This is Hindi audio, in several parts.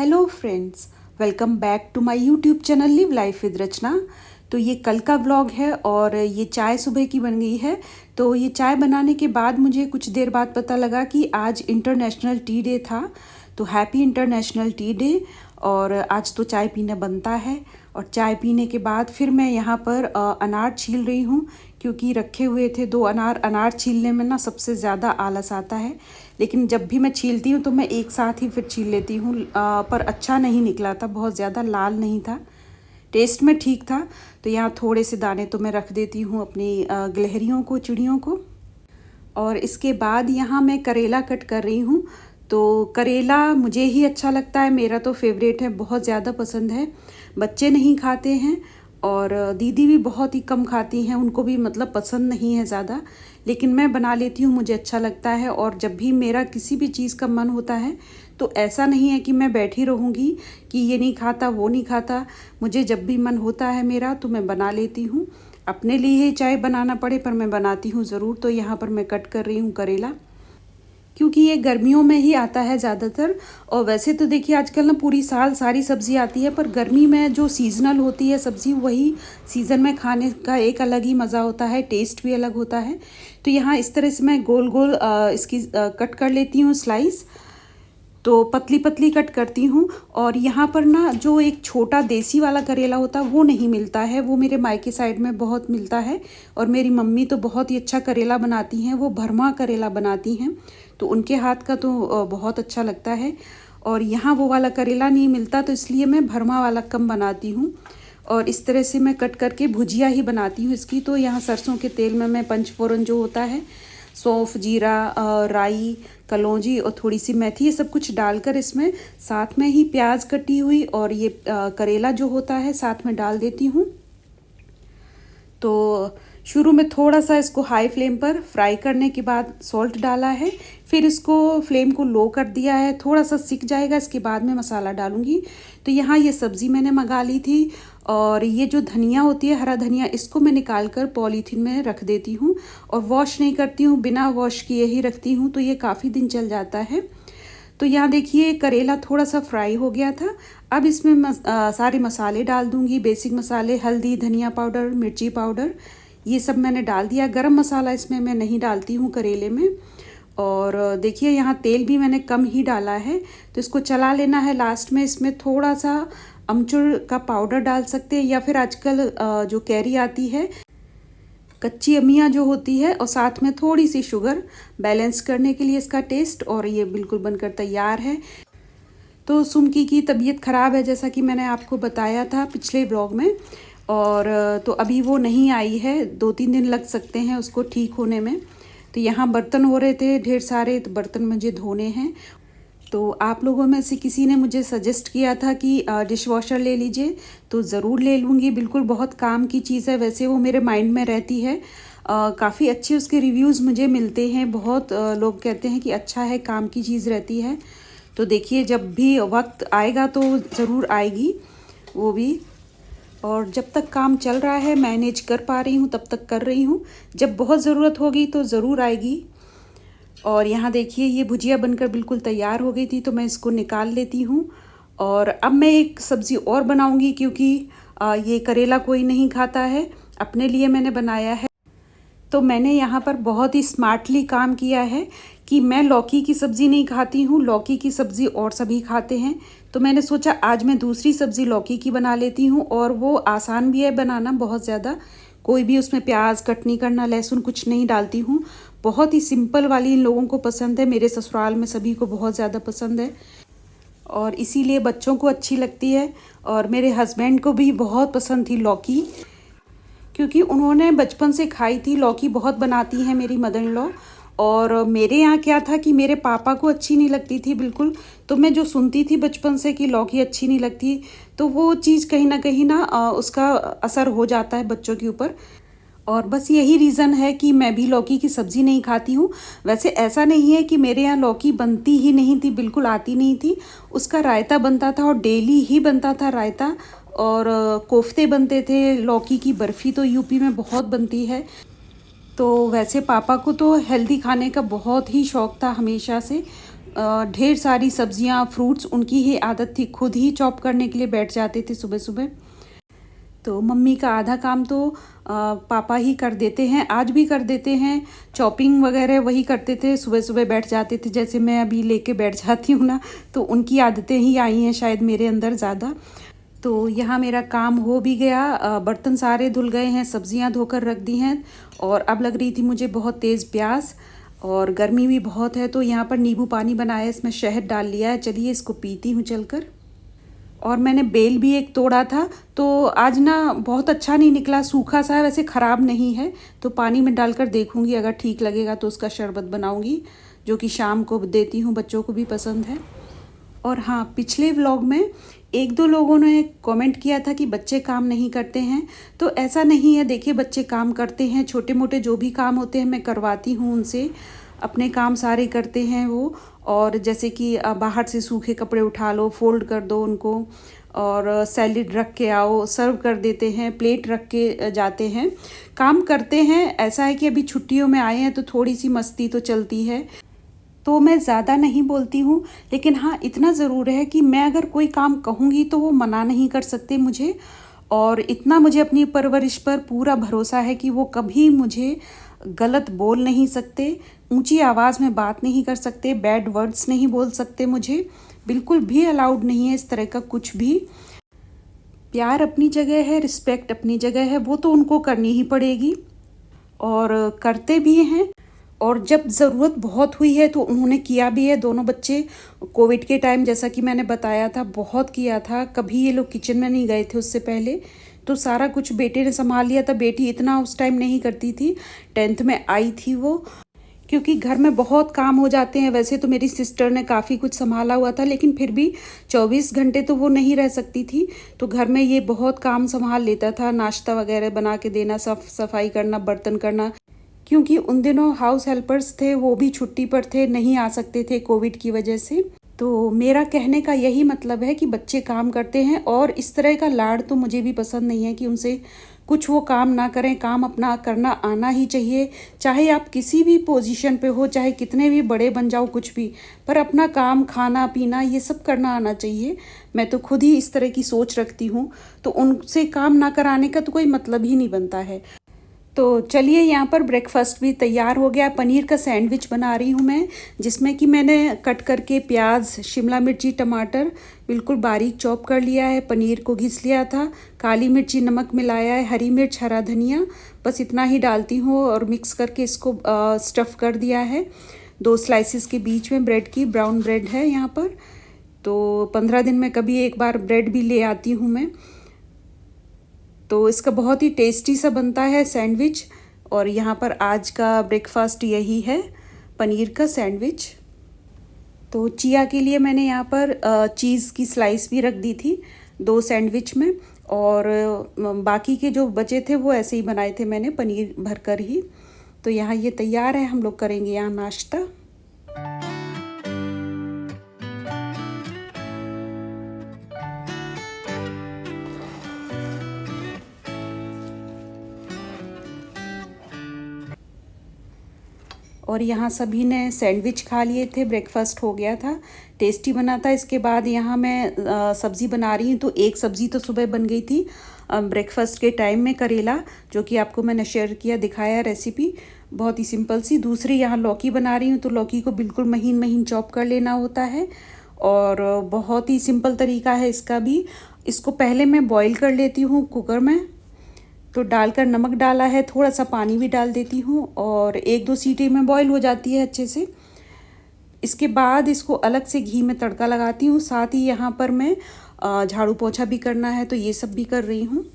Hello friends, welcome back to my YouTube channel live life with Rachna. तो ये कल का व्लॉग है और ये चाय सुबह की बन गई है। तो ये चाय बनाने के बाद मुझे कुछ देर बाद पता लगा कि आज इंटरनेशनल टी डे था। तो हैप्पी इंटरनेशनल टी डे। और आज तो चाय पीना बनता है। और चाय पीने के बाद फिर मैं यहाँ पर अनार छील रही हूँ, क्योंकि रखे हुए थे 2 अनार। अनार छीलने में ना सबसे ज़्यादा आलस आता है, लेकिन जब भी मैं छीलती हूँ तो मैं एक साथ ही फिर छील लेती हूँ। पर अच्छा नहीं निकला था, बहुत ज़्यादा लाल नहीं था, टेस्ट में ठीक था। तो यहाँ थोड़े से दाने तो मैं रख देती हूँ अपनी गिलहरियों को, चिड़ियों को। और इसके बाद यहाँ मैं करेला कट कर रही हूँ। तो करेला मुझे ही अच्छा लगता है, मेरा तो फेवरेट है, बहुत ज़्यादा पसंद है। बच्चे नहीं खाते हैं और दीदी भी बहुत ही कम खाती हैं, उनको भी मतलब पसंद नहीं है ज़्यादा। लेकिन मैं बना लेती हूँ, मुझे अच्छा लगता है। और जब भी मेरा किसी भी चीज़ का मन होता है तो ऐसा नहीं है कि मैं बैठी रहूँगी कि ये नहीं खाता वो नहीं खाता। मुझे जब भी मन होता है मेरा तो मैं बना लेती हूँ, अपने लिए ही चाहे बनाना पड़े पर मैं बनाती हूँ ज़रूर। तो यहाँ पर मैं कट कर रही हूँ करेला, क्योंकि ये गर्मियों में ही आता है ज़्यादातर। और वैसे तो देखिए आजकल ना पूरी साल सारी सब्ज़ी आती है, पर गर्मी में जो सीज़नल होती है सब्ज़ी, वही सीज़न में खाने का एक अलग ही मज़ा होता है, टेस्ट भी अलग होता है। तो यहाँ इस तरह से मैं गोल गोल इसकी कट कर लेती हूँ स्लाइस। तो पतली पतली कट करती हूँ। और यहाँ पर ना जो एक छोटा देसी वाला करेला होता है वो नहीं मिलता है, वो मेरे मायके साइड में बहुत मिलता है। और मेरी मम्मी तो बहुत ही अच्छा करेला बनाती हैं, वो भरमा करेला बनाती हैं, तो उनके हाथ का तो बहुत अच्छा लगता है। और यहाँ वो वाला करेला नहीं मिलता, तो इसलिए मैं भरमा वाला कम बनाती हूँ। और इस तरह से मैं कट करके भुजिया ही बनाती हूँ इसकी। तो यहाँ सरसों के तेल में मैं पंचफोरन जो होता है, सौंफ, जीरा, राई, कलौंजी और थोड़ी सी मेथी, ये सब कुछ डालकर इसमें साथ में ही प्याज कटी हुई और ये करेला जो होता है साथ में डाल देती हूँ। तो शुरू में थोड़ा सा इसको हाई फ्लेम पर फ्राई करने के बाद सॉल्ट डाला है, फिर इसको फ्लेम को लो कर दिया है, थोड़ा सा सिक जाएगा, इसके बाद में मसाला डालूंगी। तो यहाँ ये सब्ज़ी मैंने मंगा ली थी। और ये जो धनिया होती है, हरा धनिया, इसको मैं निकाल कर पॉलीथीन में रख देती हूँ और वॉश नहीं करती हूँ, बिना वॉश किए ही रखती हूँ, तो ये काफ़ी दिन चल जाता है। तो यहाँ देखिए करेला थोड़ा सा फ्राई हो गया था। अब इसमें सारे मसाले डाल दूँगी, बेसिक मसाले, हल्दी, धनिया पाउडर, मिर्ची पाउडर, ये सब मैंने डाल दिया। गरम मसाला इसमें मैं नहीं डालती हूँ करेले में। और देखिए यहाँ तेल भी मैंने कम ही डाला है। तो इसको चला लेना है। लास्ट में इसमें थोड़ा सा अमचूर का पाउडर डाल सकते हैं, या फिर आजकल जो कैरी आती है, कच्ची अमिया जो होती है, और साथ में थोड़ी सी शुगर बैलेंस करने के लिए इसका टेस्ट। और ये बिल्कुल बनकर तैयार है। तो सुमकी की तबीयत ख़राब है, जैसा कि मैंने आपको बताया था पिछले ब्लॉग में। और तो अभी वो नहीं आई है, 2-3 दिन लग सकते हैं उसको ठीक होने में। तो यहाँ बर्तन हो रहे थे ढेर सारे, तो बर्तन मुझे धोने हैं। तो आप लोगों में से किसी ने मुझे सजेस्ट किया था कि डिश वॉशर ले लीजिए, तो ज़रूर ले लूँगी। बिल्कुल बहुत काम की चीज़ है, वैसे वो मेरे माइंड में रहती है। काफ़ी अच्छे उसके रिव्यूज़ मुझे मिलते हैं, बहुत लोग कहते हैं कि अच्छा है, काम की चीज़ रहती है। तो देखिए जब भी वक्त आएगा तो ज़रूर आएगी वो भी। और जब तक काम चल रहा है, मैनेज कर पा रही हूँ तब तक कर रही हूँ, जब बहुत ज़रूरत होगी तो ज़रूर आएगी। और यहाँ देखिए ये भुजिया बनकर बिल्कुल तैयार हो गई थी, तो मैं इसको निकाल लेती हूँ। और अब मैं एक सब्ज़ी और बनाऊँगी, क्योंकि ये करेला कोई नहीं खाता है, अपने लिए मैंने बनाया है। तो मैंने यहाँ पर बहुत ही स्मार्टली काम किया है कि मैं लौकी की सब्ज़ी नहीं खाती हूँ, लौकी की सब्ज़ी और सभी खाते हैं। तो मैंने सोचा आज मैं दूसरी सब्ज़ी लौकी की बना लेती हूँ, और वो आसान भी है बनाना बहुत ज़्यादा। कोई भी उसमें प्याज कट नहीं करना, लहसुन कुछ नहीं डालती हूँ, बहुत ही सिंपल वाली इन लोगों को पसंद है, मेरे ससुराल में सभी को बहुत ज़्यादा पसंद है, और इसीलिए बच्चों को अच्छी लगती है। और मेरे हस्बैंड को भी बहुत पसंद थी लौकी, क्योंकि उन्होंने बचपन से खाई थी। लौकी बहुत बनाती हैं मेरी मदर इन लॉ। और मेरे यहाँ क्या था कि मेरे पापा को अच्छी नहीं लगती थी बिल्कुल। तो मैं जो सुनती थी बचपन से कि लौकी अच्छी नहीं लगती, तो वो चीज़ कहीं ना उसका असर हो जाता है बच्चों के ऊपर। और बस यही रीज़न है कि मैं भी लौकी की सब्ज़ी नहीं खाती हूँ। वैसे ऐसा नहीं है कि मेरे यहाँ लौकी बनती ही नहीं थी, बिल्कुल आती नहीं थी। उसका रायता बनता था, और डेली ही बनता था रायता। और कोफ्ते बनते थे, लौकी की बर्फ़ी तो यूपी में बहुत बनती है। तो वैसे पापा को तो हेल्दी खाने का बहुत ही शौक़ था हमेशा से। ढेर सारी सब्जियां, फ्रूट्स, उनकी ही आदत थी, खुद ही चॉप करने के लिए बैठ जाते थे सुबह सुबह। तो मम्मी का आधा काम तो पापा ही कर देते हैं, आज भी कर देते हैं। चॉपिंग वगैरह वही करते थे, सुबह सुबह बैठ जाते थे, जैसे मैं अभी लेके बैठ जाती हूँ ना, तो उनकी आदतें ही आई हैं शायद मेरे अंदर ज़्यादा। तो यहाँ मेरा काम हो भी गया, बर्तन सारे धुल गए हैं, सब्जियाँ धोकर रख दी हैं, और अब लग रही थी मुझे बहुत तेज़ प्यास, और गर्मी भी बहुत है। तो यहाँ पर नींबू पानी बनाया, इसमें शहद डाल लिया है, चलिए इसको पीती हूँ चलकर। और मैंने बेल भी एक तोड़ा था, तो आज ना बहुत अच्छा नहीं निकला, सूखा सा है, वैसे ख़राब नहीं है। तो पानी में डालकर देखूँगी, अगर ठीक लगेगा तो उसका शरबत बनाऊँगी, जो कि शाम को देती हूँ, बच्चों को भी पसंद है। और हाँ, पिछले व्लॉग में एक दो लोगों ने कमेंट किया था कि बच्चे काम नहीं करते हैं, तो ऐसा नहीं है। देखिए, बच्चे काम करते हैं, छोटे मोटे जो भी काम होते हैं मैं करवाती हूँ उनसे, अपने काम सारे करते हैं वो। और जैसे कि बाहर से सूखे कपड़े उठा लो, फोल्ड कर दो उनको, और सैलेड रख के आओ, सर्व कर देते हैं, प्लेट रख के जाते हैं, काम करते हैं। ऐसा है कि अभी छुट्टियों में आए हैं तो थोड़ी सी मस्ती तो चलती है, तो मैं ज़्यादा नहीं बोलती हूँ। लेकिन हाँ, इतना ज़रूर है कि मैं अगर कोई काम कहूँगी तो वो मना नहीं कर सकते मुझे, और इतना मुझे अपनी परवरिश पर पूरा भरोसा है कि वो कभी मुझे गलत बोल नहीं सकते, ऊंची आवाज़ में बात नहीं कर सकते, बैड वर्ड्स नहीं बोल सकते, मुझे बिल्कुल भी अलाउड नहीं है इस तरह का कुछ भी। प्यार अपनी जगह है, रिस्पेक्ट अपनी जगह है, वो तो उनको करनी ही पड़ेगी, और करते भी हैं। और जब ज़रूरत बहुत हुई है तो उन्होंने किया भी है। दोनों बच्चे कोविड के टाइम, जैसा कि मैंने बताया था, बहुत किया था, कभी ये लोग किचन में नहीं गए थे उससे पहले, तो सारा कुछ बेटे ने संभाल लिया था। बेटी इतना उस टाइम नहीं करती थी, 10th में आई थी वो, क्योंकि घर में बहुत काम हो जाते हैं। वैसे तो मेरी सिस्टर ने काफ़ी कुछ संभाला हुआ था, लेकिन फिर भी 24 घंटे तो वो नहीं रह सकती थी, तो घर में ये बहुत काम संभाल लेता था, नाश्ता वगैरह बना के देना, सफाई करना, बर्तन करना, क्योंकि उन दिनों हाउस हेल्पर्स थे, वो भी छुट्टी पर थे, नहीं आ सकते थे कोविड की वजह से। तो मेरा कहने का यही मतलब है कि बच्चे काम करते हैं, और इस तरह का लाड़ तो मुझे भी पसंद नहीं है कि उनसे कुछ वो काम ना करें। काम अपना करना आना ही चाहिए, चाहे आप किसी भी पोजीशन पे हो, चाहे कितने भी बड़े बन जाओ, कुछ भी, पर अपना काम, खाना पीना, ये सब करना आना चाहिए। मैं तो खुद ही इस तरह की सोच रखती हूँ, तो उनसे काम ना कराने का तो कोई मतलब ही नहीं बनता है। तो चलिए, यहाँ पर ब्रेकफास्ट भी तैयार हो गया। पनीर का सैंडविच बना रही हूँ मैं, जिसमें कि मैंने कट करके प्याज, शिमला मिर्ची, टमाटर बिल्कुल बारीक चॉप कर लिया है, पनीर को घिस लिया था, काली मिर्ची, नमक मिलाया है, हरी मिर्च, हरा धनिया, बस इतना ही डालती हूँ, और मिक्स करके इसको स्टफ़ कर दिया है 2 स्लाइसिस के बीच में ब्रेड की। ब्राउन ब्रेड है यहाँ पर, तो 15 दिन में कभी एक बार ब्रेड भी ले आती हूँ मैं। तो इसका बहुत ही टेस्टी सा बनता है सैंडविच, और यहाँ पर आज का ब्रेकफास्ट यही है, पनीर का सैंडविच। तो चिया के लिए मैंने यहाँ पर चीज़ की स्लाइस भी रख दी थी 2 सैंडविच में, और बाकी के जो बचे थे वो ऐसे ही बनाए थे मैंने, पनीर भरकर ही। तो यहाँ ये तैयार है, हम लोग करेंगे यहाँ नाश्ता। और यहाँ सभी ने सैंडविच खा लिए थे, ब्रेकफास्ट हो गया था, टेस्टी बना था। इसके बाद यहाँ मैं सब्ज़ी बना रही हूँ, तो एक सब्ज़ी तो सुबह बन गई थी ब्रेकफास्ट के टाइम में, करेला, जो कि आपको मैंने शेयर किया, दिखाया रेसिपी, बहुत ही सिंपल सी। दूसरी यहाँ लौकी बना रही हूँ, तो लौकी को बिल्कुल महीन महीन चॉप कर लेना होता है, और बहुत ही सिंपल तरीका है इसका भी। इसको पहले मैं बॉईल कर लेती हूँ कुकर में, तो डालकर नमक डाला है, थोड़ा सा पानी भी डाल देती हूँ, और 1-2 सीटी में बॉईल हो जाती है अच्छे से। इसके बाद इसको अलग से घी में तड़का लगाती हूँ। साथ ही यहाँ पर मैं झाड़ू पोछा भी करना है, तो ये सब भी कर रही हूँ।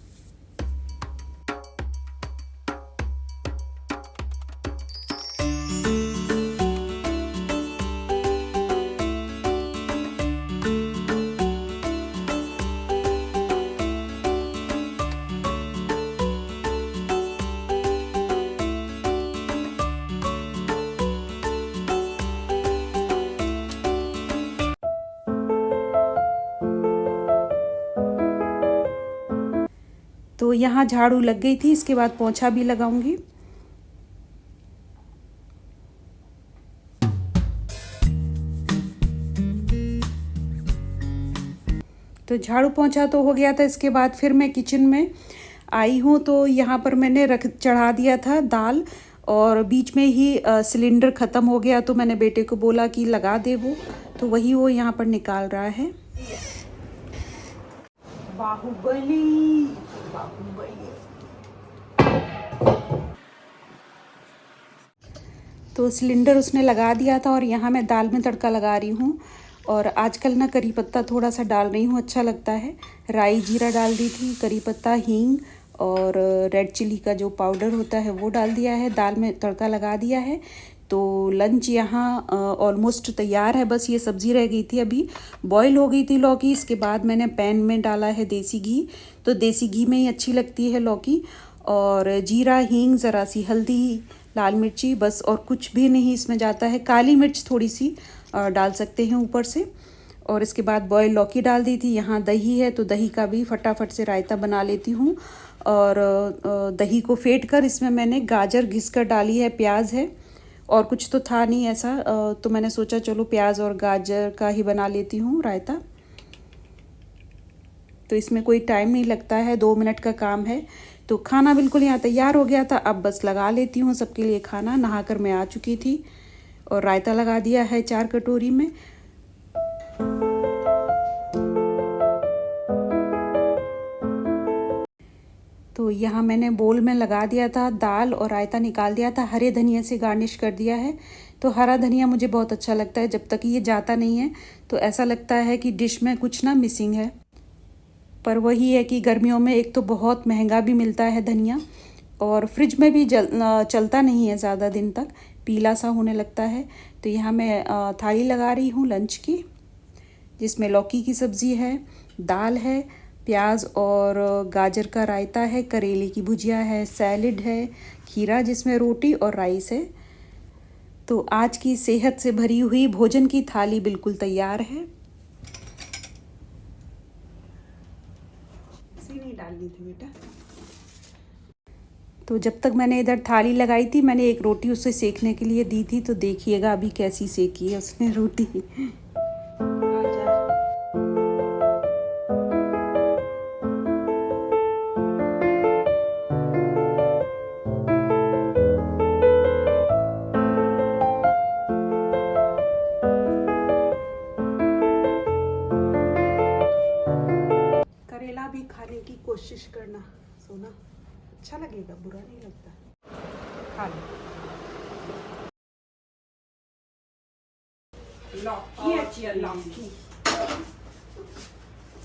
तो यहाँ झाड़ू लग गई थी, इसके बाद पोंछा भी लगाऊंगी। तो झाड़ू पोंछा तो हो गया था। इसके बाद फिर मैं किचन में आई हूँ। तो यहाँ पर मैंने चढ़ा दिया था दाल, और बीच में ही सिलेंडर ख़त्म हो गया, तो मैंने बेटे को बोला कि लगा दे वो, तो वही वो यहाँ पर निकाल रहा है। बाहुबली बाहुबली। तो सिलेंडर उसने लगा दिया था और यहाँ मैं दाल में तड़का लगा रही हूँ। और आजकल ना करी पत्ता थोड़ा सा डाल रही हूँ, अच्छा लगता है। राई जीरा डाल दी थी, करी पत्ता, हींग और रेड चिली का जो पाउडर होता है वो डाल दिया है, दाल में तड़का लगा दिया है। तो लंच यहाँ ऑलमोस्ट तैयार है, बस ये सब्ज़ी रह गई थी, अभी बॉईल हो गई थी लौकी। इसके बाद मैंने पैन में डाला है देसी घी, तो देसी घी में ही अच्छी लगती है लौकी। और जीरा, हींग, ज़रा सी हल्दी, लाल मिर्ची, बस और कुछ भी नहीं इसमें जाता है। काली मिर्च थोड़ी सी डाल सकते हैं ऊपर से। और इसके बाद बॉयल लौकी डाल दी थी। यहाँ दही है तो दही का भी फटाफट से रायता बना लेती हूँ। और दही को फेंट कर इसमें मैंने गाजर घिस कर डाली है, प्याज है, और कुछ तो था नहीं ऐसा, तो मैंने सोचा चलो प्याज और गाजर का ही बना लेती हूँ रायता। तो इसमें कोई टाइम नहीं लगता है, 2 मिनट का काम है। तो खाना बिल्कुल यहाँ तैयार हो गया था, अब बस लगा लेती हूँ सबके लिए खाना। नहाकर मैं आ चुकी थी और रायता लगा दिया है 4 कटोरी में। तो यहाँ मैंने बोल में लगा दिया था दाल और रायता निकाल दिया था, हरे धनिया से गार्निश कर दिया है। तो हरा धनिया मुझे बहुत अच्छा लगता है, जब तक ये जाता नहीं है तो ऐसा लगता है कि डिश में कुछ ना मिसिंग है। पर वही है कि गर्मियों में एक तो बहुत महंगा भी मिलता है धनिया, और फ्रिज में भी चलता नहीं है ज़्यादा दिन तक, पीला सा होने लगता है। तो यहाँ मैं थाली लगा रही हूँ लंच की, जिसमें लौकी की सब्ज़ी है, दाल है, प्याज और गाजर का रायता है, करेले की भुजिया है, सैलेड है, खीरा जिसमें रोटी और राइस है। तो आज की सेहत से भरी हुई भोजन की थाली बिल्कुल तैयार है। नहीं डालनी थी बेटा। तो जब तक मैंने इधर थाली लगाई थी, मैंने एक रोटी उसे सेकने के लिए दी थी, तो देखिएगा अभी कैसी सेकी है उसने रोटी। करेला भी खाने की कोशिश करना सोना, अच्छा लगेगा, बुरा नहीं लगता, खा लो। लौकी अच्छी है, लौकी।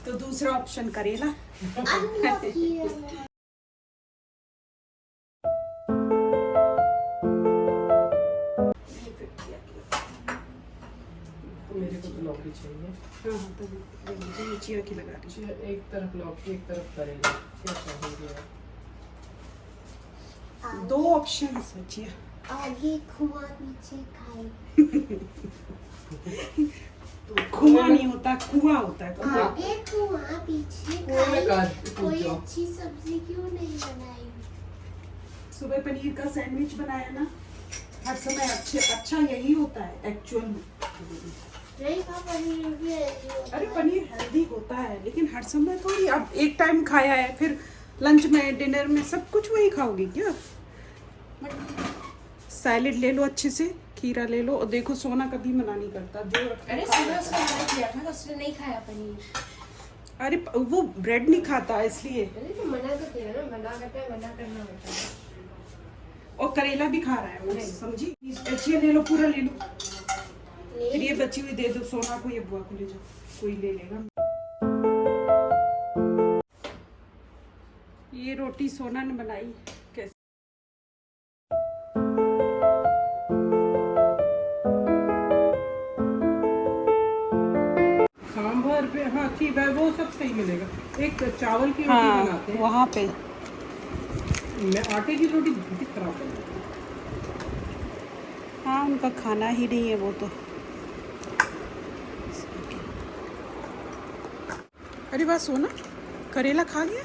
तो दूसरा ऑप्शन करेला। मेरे को तो लौकी चाहिए। हाँ हाँ, तो मुझे चिया की लगा दीजिए। एक तरफ लौकी, एक तरफ करेला, क्या चाहिए? 2 ऑप्शन है चिया। आगे खुआ पीछे खाए। खुआ नहीं होता, कुआ होता है। कुआ। आगे खुआ पीछे कुएं में खाए। काट कोई जाओ। अच्छी सब्जी क्यों नहीं बनाई? सुबह पनीर का सैंडविच बनाया ना, हर समय अच्छा यही होता है एक्चुअल में। नहीं खा पनीर भी ऐसी होता अरे है। पनीर हेल्दी होता है, लेकिन हर समय थोड़ी। अब एक टाइम खाया है, फिर लंच में, डिनर में सब कुछ वही खाओगी क्या? सैलेड ले लो अच्छे से, खीरा ले लो। और देखो सोना कभी मना नहीं करता, जो अरे सुबह उसने मना किया था ना, उसने नहीं खाया पनीर। अरे वो ब्रेड नहीं खाता इसलिए। अरे तो मना तो किया ना, मना करते हैं, मना करना होता है। और करेला भी खा रहा है वो, समझी? अच्छी ले लो, पूरा ले लो। फिर ये बची हुई दे दो सोना को, ये बुआ को ले जाओ, कोई ले लेगा। ये रोटी सोना ने बनाई कैसे? सांभर पे हाँ ठीक है, वो सब सही मिलेगा। एक चावल की रोटी हाँ, बनाते हैं वहाँ पे मैं, आटे की रोटी बहुत खराब है। हाँ, उनका खाना ही नहीं है वो तो। अरे वाह सोना, करेला खा गया,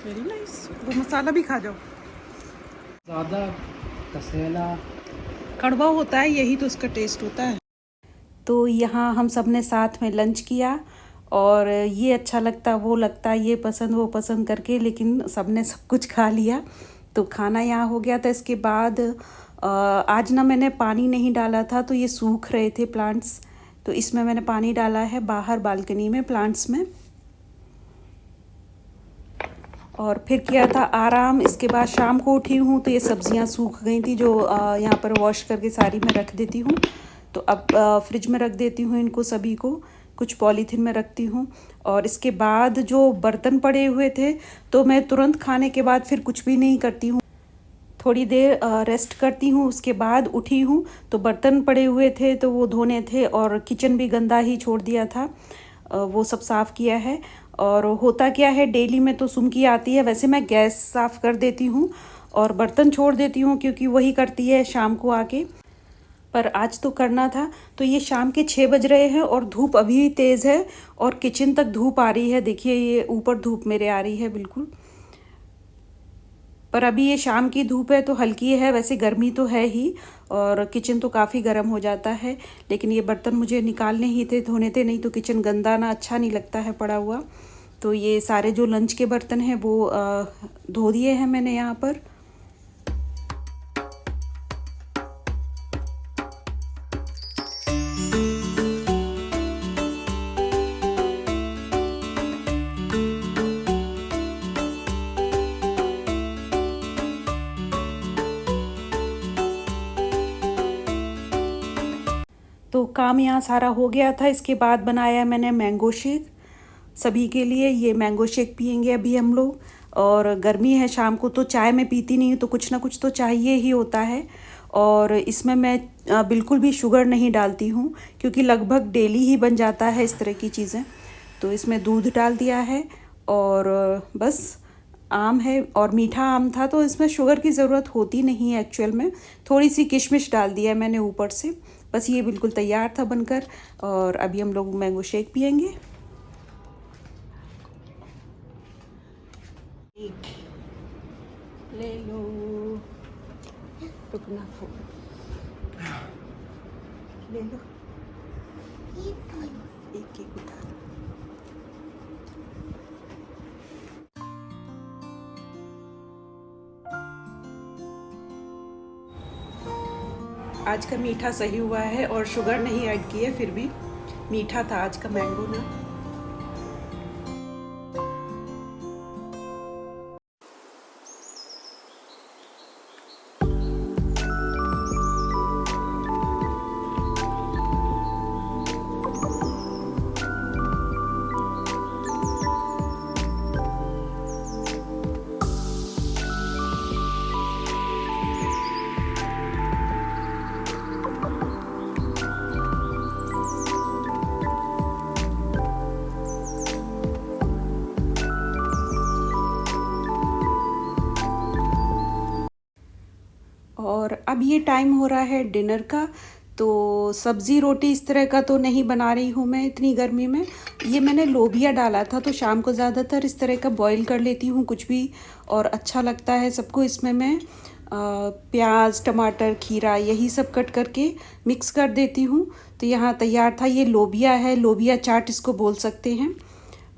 वेरी नाइस। वो मसाला भी खा जाओ। ज़्यादा कसेला कड़वा होता है, यही तो उसका टेस्ट होता है। तो यहाँ हम सब ने साथ में लंच किया, और ये अच्छा लगता वो लगता, ये पसंद वो पसंद करके, लेकिन सबने सब कुछ खा लिया। तो खाना यहाँ हो गया था। इसके बाद आज ना मैंने पानी नहीं डाला था, तो ये सूख रहे थे प्लांट्स, तो इसमें मैंने पानी डाला है बाहर बालकनी में प्लांट्स में। और फिर किया था आराम। इसके बाद शाम को उठी हूँ तो ये सब्जियाँ सूख गई थी, जो यहाँ पर वॉश करके सारी मैं रख देती हूँ। तो अब फ्रिज में रख देती हूँ इनको सभी को, कुछ पॉलीथीन में रखती हूँ। और इसके बाद जो बर्तन पड़े हुए थे, तो मैं तुरंत खाने के बाद फिर कुछ भी नहीं करती हूँ, थोड़ी देर रेस्ट करती हूँ। उसके बाद उठी हूँ तो बर्तन पड़े हुए थे तो वो धोने थे, और किचन भी गंदा ही छोड़ दिया था, वो सब साफ़ किया है। और होता क्या है, डेली में तो सुमकी आती है, वैसे मैं गैस साफ़ कर देती हूँ और बर्तन छोड़ देती हूँ, क्योंकि वही करती है शाम को आके। पर आज तो करना था। तो ये शाम के 6 बज रहे हैं और धूप अभी भी तेज़ है, और किचन तक धूप आ रही है। देखिए ये ऊपर धूप मेरे आ रही है बिल्कुल। पर अभी ये शाम की धूप है तो हल्की है, वैसे गर्मी तो है ही, और किचन तो काफ़ी गर्म हो जाता है। लेकिन ये बर्तन मुझे निकालने ही थे, धोने थे, नहीं तो किचन गंदा ना अच्छा नहीं लगता है पड़ा हुआ। तो ये सारे जो लंच के बर्तन हैं वो धो दिए हैं मैंने यहाँ पर। तो काम यहाँ सारा हो गया था। इसके बाद बनाया मैंने मैंगो शेक सभी के लिए। ये मैंगो शेक पियेंगे अभी हम लोग, और गर्मी है, शाम को तो चाय मैं पीती नहीं हूँ, तो कुछ ना कुछ तो चाहिए ही होता है। और इसमें मैं बिल्कुल भी शुगर नहीं डालती हूँ, क्योंकि लगभग डेली ही बन जाता है इस तरह की चीज़ें। तो इसमें दूध डाल दिया है, और बस आम है और मीठा आम था, तो इसमें शुगर की ज़रूरत होती नहीं है एक्चुअल में। थोड़ी सी किशमिश डाल दिया है मैंने ऊपर से। बस ये बिल्कुल तैयार था बनकर, और अभी हम लोग मैंगो शेक पियेंगे। ले लो, रुकना फूल ले लो, एक एक उठा लो। आज का मीठा सही हुआ है, और शुगर नहीं ऐड की है, फिर भी मीठा था आज का मैंगो ना। और अब ये टाइम हो रहा है डिनर का। तो सब्ज़ी रोटी इस तरह का तो नहीं बना रही हूँ मैं इतनी गर्मी में। ये मैंने लोबिया डाला था, तो शाम को ज़्यादातर इस तरह का बॉईल कर लेती हूँ कुछ भी, और अच्छा लगता है सबको। इसमें मैं प्याज, टमाटर, खीरा यही सब कट करके मिक्स कर देती हूँ। तो यहाँ तैयार था। ये लोबिया है, लोबिया चाट इसको बोल सकते हैं।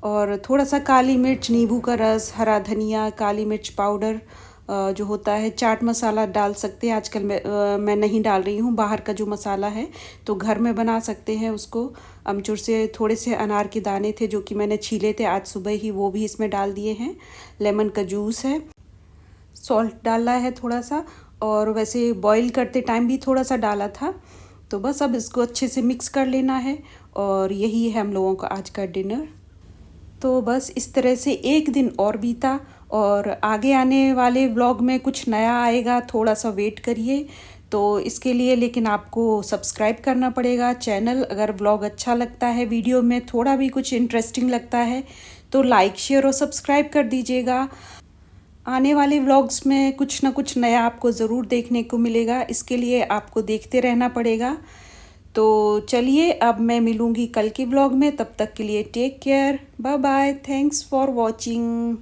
और थोड़ा सा काली मिर्च, नींबू का रस, हरा धनिया, काली मिर्च पाउडर जो होता है, चाट मसाला डाल सकते हैं। आजकल मैं नहीं डाल रही हूँ, बाहर का जो मसाला है तो घर में बना सकते हैं उसको। अमचूर से थोड़े से अनार के दाने थे जो कि मैंने छीले थे आज सुबह ही, वो भी इसमें डाल दिए हैं। लेमन का जूस है, सॉल्ट डाला है थोड़ा सा, और वैसे बॉईल करते टाइम भी थोड़ा सा डाला था। तो बस अब इसको अच्छे से मिक्स कर लेना है, और यही है हम लोगों का आज का डिनर। तो बस इस तरह से एक दिन और बीता, और आगे आने वाले व्लॉग में कुछ नया आएगा, थोड़ा सा वेट करिए। तो इसके लिए लेकिन आपको सब्सक्राइब करना पड़ेगा चैनल। अगर व्लॉग अच्छा लगता है, वीडियो में थोड़ा भी कुछ इंटरेस्टिंग लगता है, तो लाइक, शेयर और सब्सक्राइब कर दीजिएगा। आने वाले व्लॉग्स में कुछ ना कुछ नया आपको ज़रूर देखने को मिलेगा, इसके लिए आपको देखते रहना पड़ेगा। तो चलिए अब मैं मिलूँगी कल के व्लॉग में, तब तक के लिए take care, bye bye, thanks for watching.